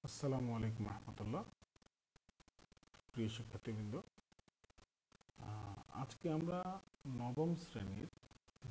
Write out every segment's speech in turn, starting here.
আসসালামু আলাইকুম রহমতুল্লাহ। প্রিয় শিক্ষার্থীবৃন্দ, আজকে আমরা নবম শ্রেণীর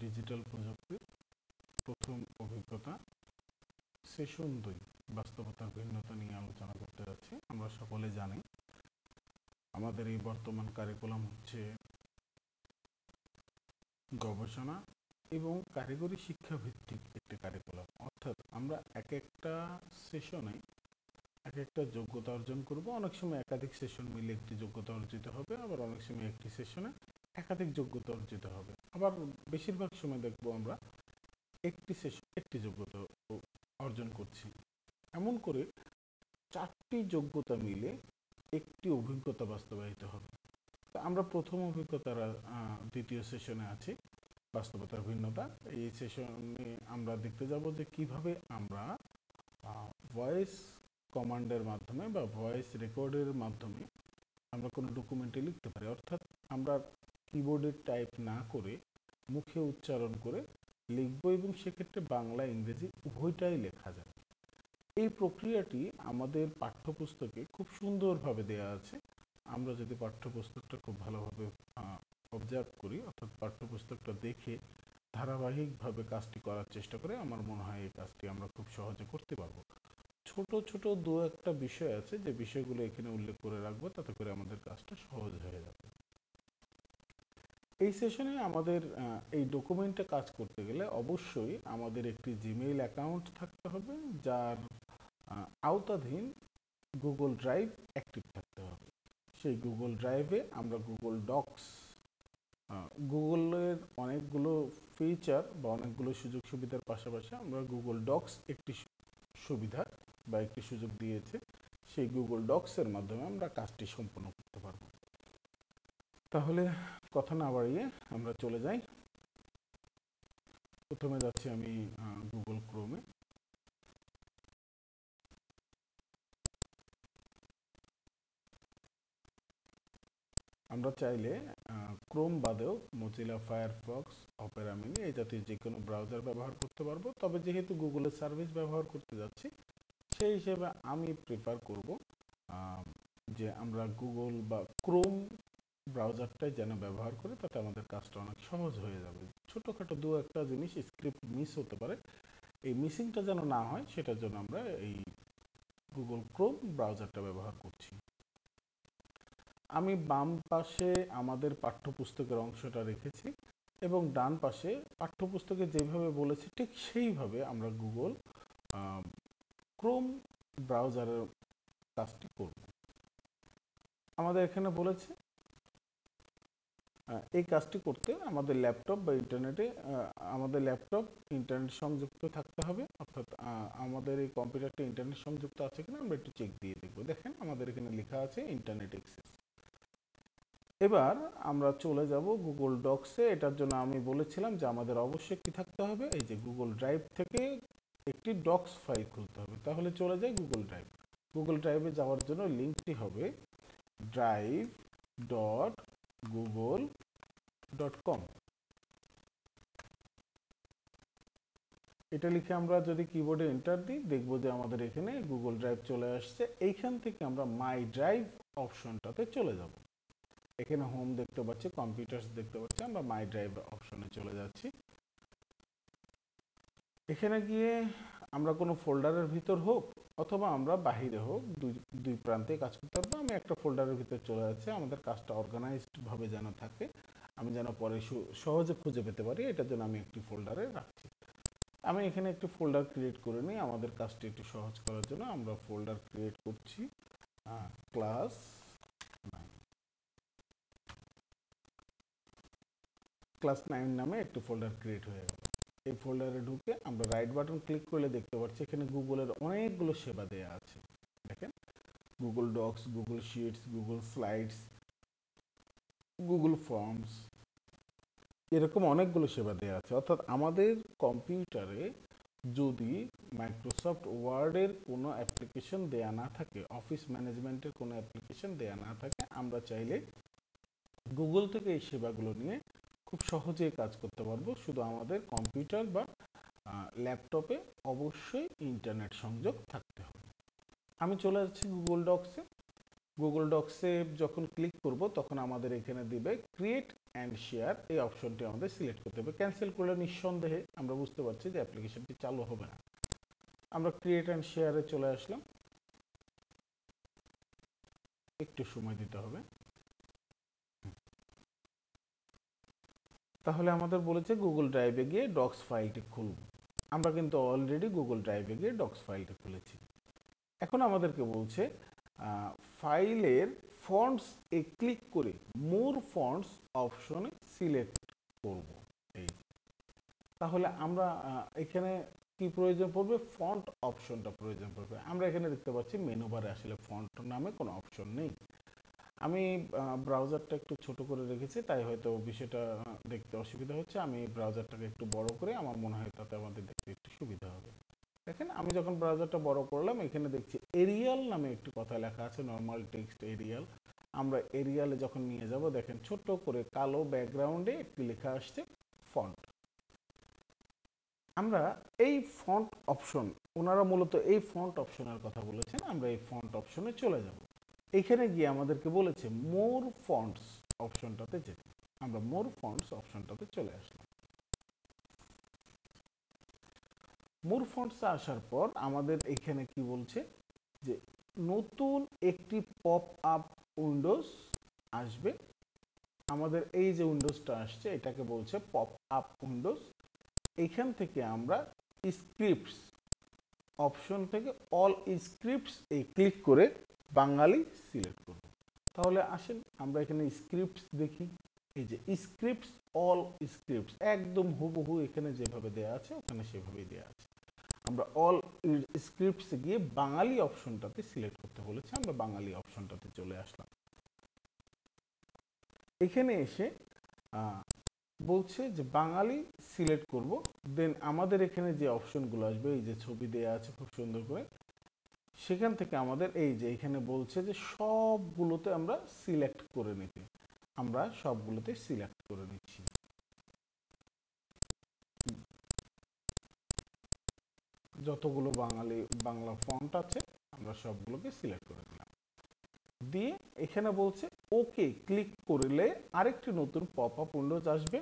ডিজিটাল প্রযুক্তির প্রথম অভিজ্ঞতা সেশন 2 বাস্তবতার ভিন্নতা নিয়ে আলোচনা করতে যাচ্ছি। আমরা সকলে জানি আমাদের এই বর্তমান কারিকুলাম হচ্ছে গবেষণা এবং কারিগরি শিক্ষা ভিত্তিক একটি কারিকুলাম, অর্থাৎ আমরা এক একটা সেশনে এক একটা যোগ্যতা অর্জন করব। অনেক সময় একাধিক সেশন মিলে একটি যোগ্যতা অর্জিত হবে, আবার অনেক সময় একটি সেশনে একাধিক যোগ্যতা অর্জিত হবে, আবার বেশিরভাগ সময় দেখব আমরা একটি সেশন একটি যোগ্যতা অর্জন করছি। এমন করে 4টি যোগ্যতা মিলে একটি অভিজ্ঞতা বাস্তবায়িত হবে। তো আমরা প্রথম অভিজ্ঞতার দ্বিতীয় সেশনে আছি, বাস্তবতার ভিন্নতা। এই সেশনে আমরা দেখতে যাব যে কিভাবে আমরা ভয়েস কমান্ডের মাধ্যমে বা ভয়েস রেকর্ডের মাধ্যমে আমরা কোনো ডকুমেন্টে লিখতে পারি, অর্থাৎ আমরা কিবোর্ডে টাইপ না করে মুখে উচ্চারণ করে লিখব এবং সেক্ষেত্রে বাংলা ইংরেজি উভয়টাই লেখা যায়। এই প্রক্রিয়াটি আমাদের পাঠ্যপুস্তকে খুব সুন্দরভাবে দেয়া আছে। আমরা যদি পাঠ্যপুস্তকটা খুব ভালোভাবে অবজার্ভ করি, অর্থাৎ পাঠ্যপুস্তকটা দেখে ধারাবাহিকভাবে কাজটি করার চেষ্টা করে, আমার মনে হয় এই কাজটি আমরা খুব সহজে করতে পারবো। ছোট ছোট দু একটা বিষয় আছে যে বিষয়গুলো এখানে উল্লেখ করে রাখবো, তাতে করে আমাদের কাজটা সহজ হয়ে যাবে। এই সেশনে আমাদের এই ডকুমেন্টে কাজ করতে গেলে অবশ্যই আমাদের একটি জিমেইল অ্যাকাউন্ট থাকতে হবে, যার আওতাধীন গুগল ড্রাইভ অ্যাক্টিভ থাকতে হবে। সেই গুগল ড্রাইভে আমরা গুগল ডক্স, গুগলের অনেকগুলো ফিচার বা অনেকগুলো সুযোগ সুবিধার পাশাপাশি আমরা গুগল ডক্স একটি সুবিধা বা একটি সুযোগ দিয়েছে, সেই গুগল ডক্সের মাধ্যমে আমরা কাজটি সম্পন্ন করতে পারবো। তাহলে কথা না বাড়িয়ে আমরা চলে যাই। প্রথমে যাচ্ছি আমি গুগল ক্রোমে। আমরা চাইলে ক্রোম বাদেও মজিলা ফায়ারফক্স, অপেরা মিনি এই জাতীয় যে কোনো ব্রাউজার ব্যবহার করতে পারবো, তবে যেহেতু গুগলের সার্ভিস ব্যবহার করতে যাচ্ছি সেই হিসেবে আমি প্রেফার করব যে আমরা গুগল বা ক্রোম ব্রাউজারটাই যেন ব্যবহার করে, তাতে আমাদের কাজটা অনেক সহজ হয়ে যাবে। ছোটোখাটো দু একটা জিনিস স্ক্রিপ্ট মিস হতে পারে, এই মিসিংটা যেন না হয় সেটার জন্য আমরা এই গুগল ক্রোম ব্রাউজারটা ব্যবহার করছি। আমি বাম পাশে আমাদের পাঠ্যপুস্তকের অংশটা রেখেছি এবং ডান পাশে পাঠ্যপুস্তকে যেভাবে বলেছি ঠিক সেইভাবে আমরা গুগল ক্রোম ব্রাউজারের কাজটি করব। আমাদের এখানে বলেছে এই কাজটি করতে আমাদের ল্যাপটপ বা ইন্টারনেটে আমাদের ল্যাপটপ ইন্টারনেট সংযুক্ত থাকতে হবে, অর্থাৎ আমাদের এই কম্পিউটারটা ইন্টারনেট সংযুক্ত আছে কিনা আমরা একটু চেক দিয়ে দেখব। দেখেন আমাদের এখানে লেখা আছে ইন্টারনেট অ্যাক্সেস। এবার আমরা চলে যাব গুগল ডক্সে। এটার জন্য আমি বলেছিলাম যে আমাদের অবশ্যই কি থাকতে হবে, এই যে গুগল ড্রাইভ থেকে একটি ডক্স ফাইল খুলতে হবে। তাহলে চলে যাই গুগল ড্রাইভ। গুগল ড্রাইভে যাওয়ার জন্য লিঙ্কটি হবে drive.google.com। এটা লিখে আমরা যদি কিবোর্ডে এন্টার দিই, দেখবো যে আমাদের এখানে গুগল ড্রাইভ চলে আসছে। এইখান থেকে আমরা মাই ড্রাইভ অপশনটাতে চলে যাব। এখানে হোম দেখতে পাচ্ছি, কম্পিউটার্স দেখতে পাচ্ছি, আমরা মাই ড্রাইভ অপশনে চলে যাচ্ছি। এখানে গিয়ে আমরা কোনো ফোল্ডারের ভিতর হোক অথবা আমরা বাহিরে হোক, দুই প্রান্তে কাজ করতে পারবো। আমি একটা ফোল্ডারের ভিতর চলে যাচ্ছি, আমাদের কাজটা অর্গানাইজড ভাবে যেন থাকে, আমি যেন পরে সহজে খুঁজে পেতে পারি, এটার জন্য আমি একটি ফোল্ডারে রাখছি। আমি এখানে একটি ফোল্ডার ক্রিয়েট করে নিই। আমাদের কাজটি একটু সহজ করার জন্য আমরা ফোল্ডার ক্রিয়েট করছি ক্লাস 9 নামে একটি ফোল্ডার ক্রিয়েট হয়ে গেল। এই ফোল্ডারে ঢুকে আমরা রাইট বাটন ক্লিক করলে দেখতে পাচ্ছি এখানে গুগলের অনেকগুলো সেবা দেয়া আছে। দেখেন, Google Docs, Google Sheets, Google Slides, Google Forms, এরকম অনেকগুলো সেবা দেয়া আছে। অর্থাৎ আমাদের কম্পিউটারে যদি মাইক্রোসফট ওয়ার্ডের কোনো অ্যাপ্লিকেশন দেয়া না থাকে, অফিস ম্যানেজমেন্টের কোনো অ্যাপ্লিকেশন দেয়া না থাকে, আমরা চাইলে গুগল থেকে এই সেবাগুলো নিয়ে খুব সহজেই কাজ করতে পারবো। শুধু আমাদের কম্পিউটার বা ল্যাপটপে অবশ্যই ইন্টারনেট সংযোগ থাকতে হবে। আমি চলে যাচ্ছি গুগল ডক্সে। গুগল ডক্সে যখন ক্লিক করব তখন আমাদের এখানে দিবে ক্রিয়েট অ্যান্ড শেয়ার, এই অপশনটি আমাদের সিলেক্ট করতে হবে। ক্যান্সেল করলে নিঃসন্দেহে আমরা বুঝতে পারছি যে অ্যাপ্লিকেশনটি চালু হবে না। আমরা ক্রিয়েট অ্যান্ড শেয়ারে চলে আসলাম, একটু সময় দিতে হবে। তাহলে আমাদের বলেছে গুগল ড্রাইভে গিয়ে ডক্স ফাইলটি খুলব। আমরা কিন্তু অলরেডি গুগল ড্রাইভে গিয়ে ডক্স ফাইলটি খুলেছি। এখন আমাদেরকে বলছে ফাইলের ফন্টস এ ক্লিক করে মোর ফন্টস অপশনে সিলেক্ট করব। এই তাহলে আমরা এখানে কি প্রয়োজন পড়বে, ফন্ট অপশনটা প্রয়োজন পড়বে। আমরা এখানে দেখতে পাচ্ছি মেনু বারে আসলে ফন্ট নামে কোনো অপশন নেই। আমি ব্রাউজারটা একটু ছোট করে রেখেছি, তাই হয়তো বিষয়টা দেখতে অসুবিধা হচ্ছে। আমি ব্রাউজারটাকে একটু বড় করে, আমার মনে হয় তাতে আমাদের দেখতে একটু সুবিধা হবে। দেখেন আমি যখন ব্রাউজারটা বড় করলাম, এখানে দেখছি এরিয়াল নামে একটি কথা লেখা আছে, নর্মাল টেক্সট এরিয়াল। আমরা এরিয়ালে যখন নিয়ে যাব, দেখেন ছোট করে কালো ব্যাকগ্রাউন্ডে একটি লেখা আসছে ফন্ট। আমরা এই ফন্ট অপশন, ওনারা মূলত এই ফন্ট অপশনের কথা বলেছেন, আমরা এই ফন্ট অপশনে চলে যাব। এখানে গিয়ে আমাদেরকে বলেছে মোর ফন্টস অপশনটাতে যেতে। আমরা মোর ফন্টস অপশনটাতে চলে আসলাম। মোর ফন্টসে আসার পর আমাদের এখানে কি বলছে যে নতুন একটি পপ আপ উইন্ডোজ আসবে। আমাদের এই যে উইন্ডোজটা আসছে এটাকে বলছে পপ আপ উইন্ডোজ। এখান থেকে আমরা স্ক্রিপ্টস অপশন থেকে অল স্ক্রিপ্টস এই ক্লিক করে বাঙালি সিলেক্ট করব। তাহলে আসেন আমরা এখানে স্ক্রিপ্টস দেখি। এই যে স্ক্রিপ্টস, অল স্ক্রিপ্টস একদম হুবহু এখানে যেভাবে দেওয়া আছে ওখানে সেভাবেই দেওয়া আছে। আমরা অল স্ক্রিপ্টস গিয়ে বাঙালি অপশনটাতে সিলেক্ট করতে বলেছে, আমরা বাঙালি অপশনটাতে চলে আসলাম। এখানে এসে বলছে যে বাঙালি সিলেক্ট করব। দেন আমাদের এখানে যে অপশনগুলো আসবে, এই যে ছবি দেওয়া আছে খুব সুন্দর করে, সেখান থেকে আমাদের এই যে এখানে বলছে যে সবগুলোতে আমরা সিলেক্ট করে নিতে। আমরা সবগুলোতে সিলেক্ট করে নিচ্ছি। যতগুলো বাংলা ফন্ট আছে আমরা সবগুলোকে সিলেক্ট করে দিলাম। দিয়ে এখানে বলছে ওকে ক্লিক করলে আরেকটি নতুন পপ আপ উইন্ডোজ আসবে।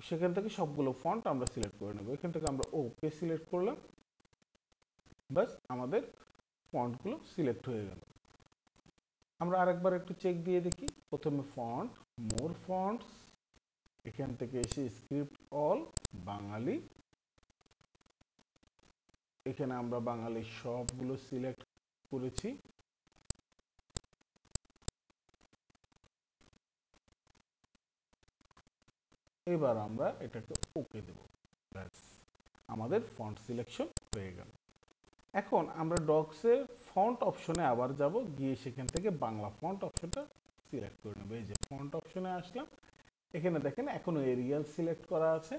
সেখান থেকে সবগুলো ফন্ট আমরা সিলেক্ট করে নেব। এখান থেকে আমরা ওকে সিলেক্ট করলাম, বাস আমাদের ফন্টগুলো সিলেক্ট হয়ে গেল। আমরা আরেকবার একটু চেক দিয়ে দেখি। প্রথমে ফন্ট, মোর ফন্টস, এখান থেকে এসে স্ক্রিপ্ট অল, বাঙালি। এখানে আমরা বাঙালি সবগুলো সিলেক্ট করেছি। এবার আমরা এটাকে ওকে দেব, ব্যাস আমাদের ফন্ট সিলেকশন হয়ে গেল। এখন আমরা ডক্সের ফন্ট অপশনে আবার যাব, গিয়ে সেখান থেকে বাংলা ফন্ট অপশনটা সিলেক্ট করে নেব। এই যে ফন্ট অপশনে আসলাম, এখানে দেখেন এখনো এরিয়াল সিলেক্ট করা আছে,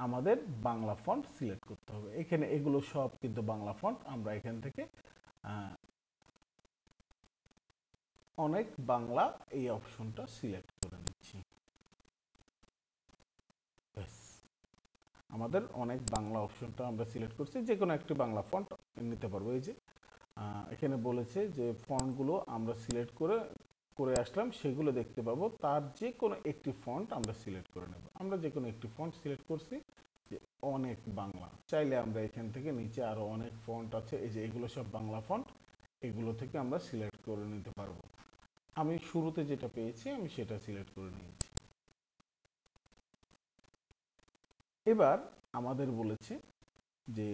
আমাদের বাংলা ফন্ট সিলেক্ট করতে হবে। এখানে এগুলো সব কিন্তু বাংলা ফন্ট। আমরা এখান থেকে অনেক বাংলা এই অপশনটা সিলেক্ট করে নিচ্ছি। আমাদের অনেক বাংলা অপশনটা আমরা সিলেক্ট করছি, যে কোনো একটি বাংলা ফন্ট নিতে পারবো। এই যে এখানে বলেছে যে ফন্টগুলো আমরা সিলেক্ট করে আসলাম, সেগুলো দেখতে পাবো। তার যে কোনো একটি ফন্ট আমরা সিলেক্ট করে নেব। আমরা যে কোনো একটি ফন্ট সিলেক্ট করছি, যে অনেক বাংলা। চাইলে আমরা এখান থেকে নিচে আরো অনেক ফন্ট আছে, এই যে এগুলো সব বাংলা ফন্ট, এগুলো থেকে আমরা সিলেক্ট করে নিতে পারবো। আমি শুরুতে যেটা পেয়েছি আমি সেটা সিলেক্ট করে নিয়েছি। এবার আমাদের বলেছে যে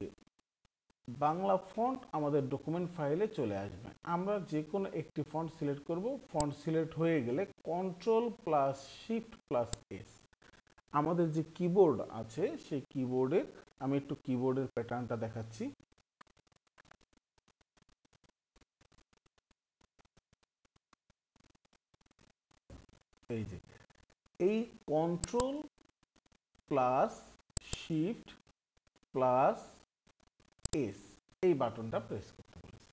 বাংলা ফন্ট আমাদের ডকুমেন্ট ফাইলে চলে আসবে। আমরা যে কোনো একটি ফন্ট সিলেক্ট করব। ফন্ট সিলেক্ট হয়ে গেলে control plus shift plus S, আমাদের যে কিবোর্ড আছে সেই কিবোর্ডের, আমি একটু কিবোর্ডের প্যাটার্নটা দেখাচ্ছি। এই যে এই control plus shift plus S এই বাটনটা প্রেস করতে বলেছে।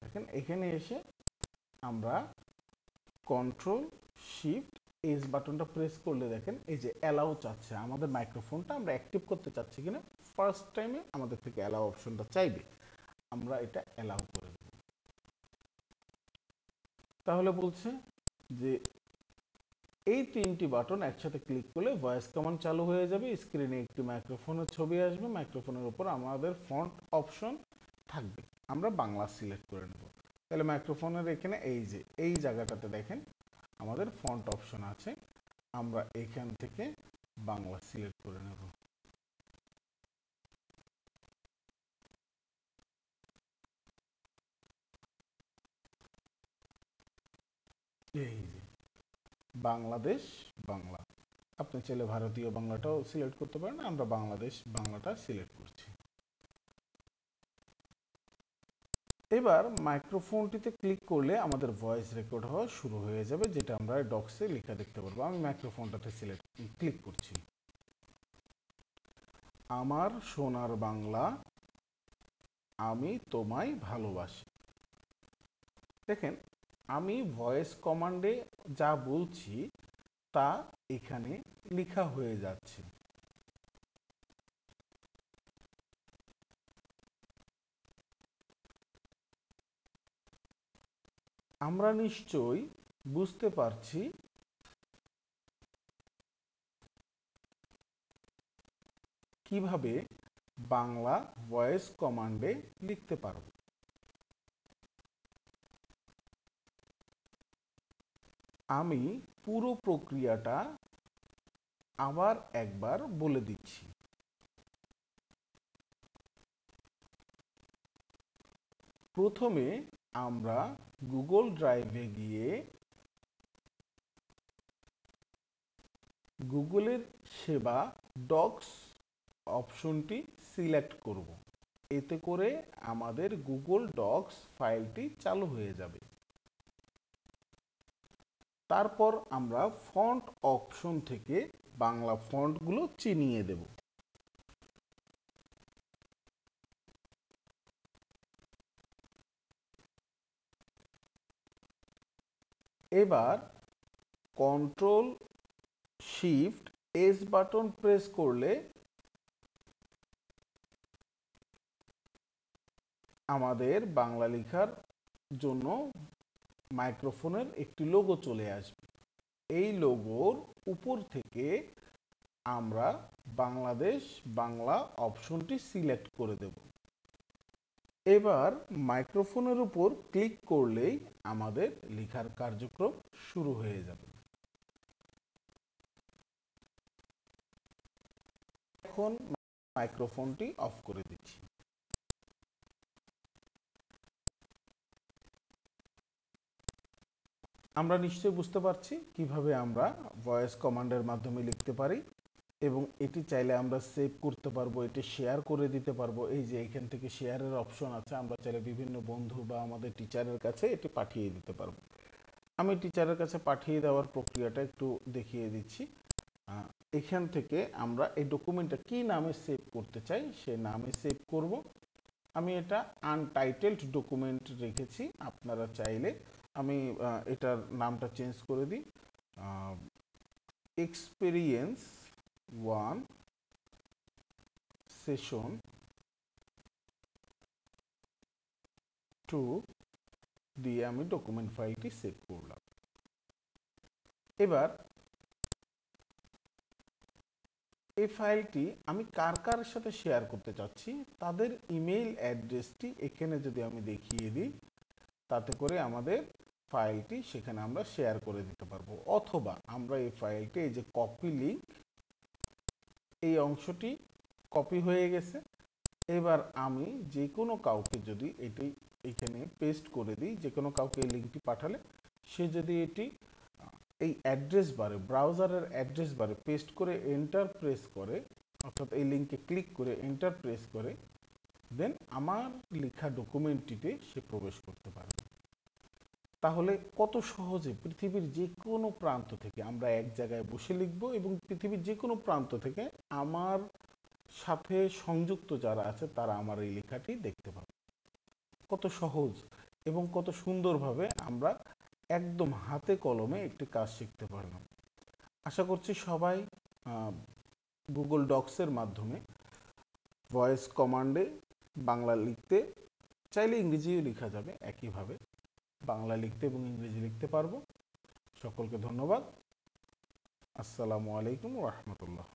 দেখেন এখানে এসে আমরা কন্ট্রোল শিফট এস বাটনটা প্রেস করলে দেখেন এই যে অ্যালাউ চাচ্ছে, আমাদের মাইক্রোফোনটা আমরা অ্যাক্টিভ করতে চাচ্ছি কিনা। ফার্স্ট টাইমে আমাদের থেকে অ্যালাউ অপশনটা চাইবে। আমরা এটা অ্যালাউ করে দেব। তাহলে বলছে যে এই 3টি বাটন একসাথে ক্লিক করলে ভয়েস কমান্ড চালু হয়ে যাবে, স্ক্রিনে একটি মাইক্রোফোনের ছবি আসবে, মাইক্রোফোনের উপর আমাদের ফন্ট অপশন থাকবে, আমরা বাংলা সিলেক্ট করে নেব। তাহলে মাইক্রোফোনের এখানে এই যে এই জায়গাটাতে দেখেন আমাদের ফন্ট অপশন আছে, আমরা এখান থেকে বাংলা সিলেক্ট করে নেব। এই যে বাংলাদেশ বাংলা, আপনি চাইলে ভারতীয় বাংলাটাও সিলেক্ট করতে পারেন, আমরা বাংলাদেশ বাংলাটা সিলেক্ট করছি। এবার মাইক্রোফোনটিতে ক্লিক করলে আমাদের ভয়েস রেকর্ড হওয়া শুরু হয়ে যাবে, যেটা আমরা ডক্সে লেখা দেখতে পারবো। আমি মাইক্রোফোনটাতে ক্লিক করছি। আমার সোনার বাংলা, আমি তোমায় ভালোবাসি। দেখেন আমি ভয়েস কমান্ডে যা বলছি তা এখানে লেখা হয়ে যাচ্ছে। আমরা নিশ্চয়ই বুঝতে পারছি কিভাবে বাংলা ভয়েস কমান্ডে লিখতে পারব। আমি পুরো প্রক্রিয়াটা আবার একবার বলে দিচ্ছি। প্রথমে আমরা গুগল ড্রাইভে গিয়ে গুগলের সেবা ডক্স অপশনটি সিলেক্ট করব। এতে করে আমাদের গুগল ডক্স ফাইলটি চালু হয়ে যাবে। তারপর আমরা ফন্ট অপশন থেকে বাংলা ফন্টগুলো চিনিয়ে দেব। এবার control shift S button press করলে আমাদের বাংলা লেখার জন্য মাইক্রোফোনের একটি লোগো চলে আসবে। এই লোগোর উপর থেকে আমরা বাংলাদেশ বাংলা অপশনটি সিলেক্ট করে দেব। এবার মাইক্রোফোনের উপর ক্লিক করলেই আমাদের লেখার কার্যক্রম শুরু হয়ে যাবে। এখন মাইক্রোফোনটি অফ করে দিচ্ছি। আমরা নিশ্চয়ই বুঝতে পারছি কিভাবে আমরা ভয়েস কমান্ডের মাধ্যমে লিখতে পারি, এবং এটি চাইলে আমরা সেভ করতে পারবো, এটি শেয়ার করে দিতে পারবো। এই যে এখান থেকে শেয়ারের অপশন আছে, আমরা চাইলে বিভিন্ন বন্ধু বা আমাদের টিচারের কাছে এটি পাঠিয়ে দিতে পারবো। আমি টিচারের কাছে পাঠিয়ে দেওয়ার প্রক্রিয়াটা একটু দেখিয়ে দিচ্ছি। এখান থেকে আমরা এই ডকুমেন্টটা কি নামে সেভ করতে চাই সে নামে সেভ করব। আমি এটা আনটাইটেলড ডকুমেন্ট রেখেছি, আপনারা চাইলে আমি এটার নামটা চেঞ্জ করে দিই, এক্সপেরিয়েন্স 1 সেশন 2 দিয়ে আমি ডকুমেন্ট ফাইলটি সেভ করলাম। এবার এই ফাইলটি আমি কার কার সাথে শেয়ার করতে চাচ্ছি তাদের ইমেইল অ্যাড্রেসটি এখানে যদি আমি দেখিয়ে দিই, তাতে করে আমাদের ফাইলটি সেখানে আমরা শেয়ার করে দিতে পারবো। অথবা আমরা এই ফাইলটি, এই যে কপি লিঙ্ক, এই অংশটি কপি হয়ে গেছে। এবার আমি যে কোনো কাউকে যদি এটি এখানে পেস্ট করে দিই, যে কোনো কাউকে এই লিঙ্কটি পাঠালে সে যদি এটি এই অ্যাড্রেস বারে, ব্রাউজারের অ্যাড্রেস বারে পেস্ট করে এন্টার প্রেস করে, অর্থাৎ এই লিঙ্কে ক্লিক করে এন্টার প্রেস করে, দেন আমার লেখা ডকুমেন্টটিতে সে প্রবেশ করতে পারবে। তাহলে কত সহজে পৃথিবীর যে কোনো প্রান্ত থেকে আমরা এক জায়গায় বসে লিখব এবং পৃথিবীর যে কোনো প্রান্ত থেকে আমার সাথে সংযুক্ত যারা আছে তারা আমার এই লেখাটি দেখতে পাবে। কত সহজ এবং কত সুন্দরভাবে আমরা একদম হাতে কলমে একটি কাজ শিখতে পারলাম। আশা করছি সবাই গুগল ডক্সের মাধ্যমে ভয়েস কমান্ডে বাংলা লিখতে চাইলে ইংরেজিও লেখা যাবে একইভাবে, বাংলা লিখতে এবং ইংরেজি লিখতে পারবো। সকলকে ধন্যবাদ। আসসালামু আলাইকুম ওয়া রাহমাতুল্লাহ।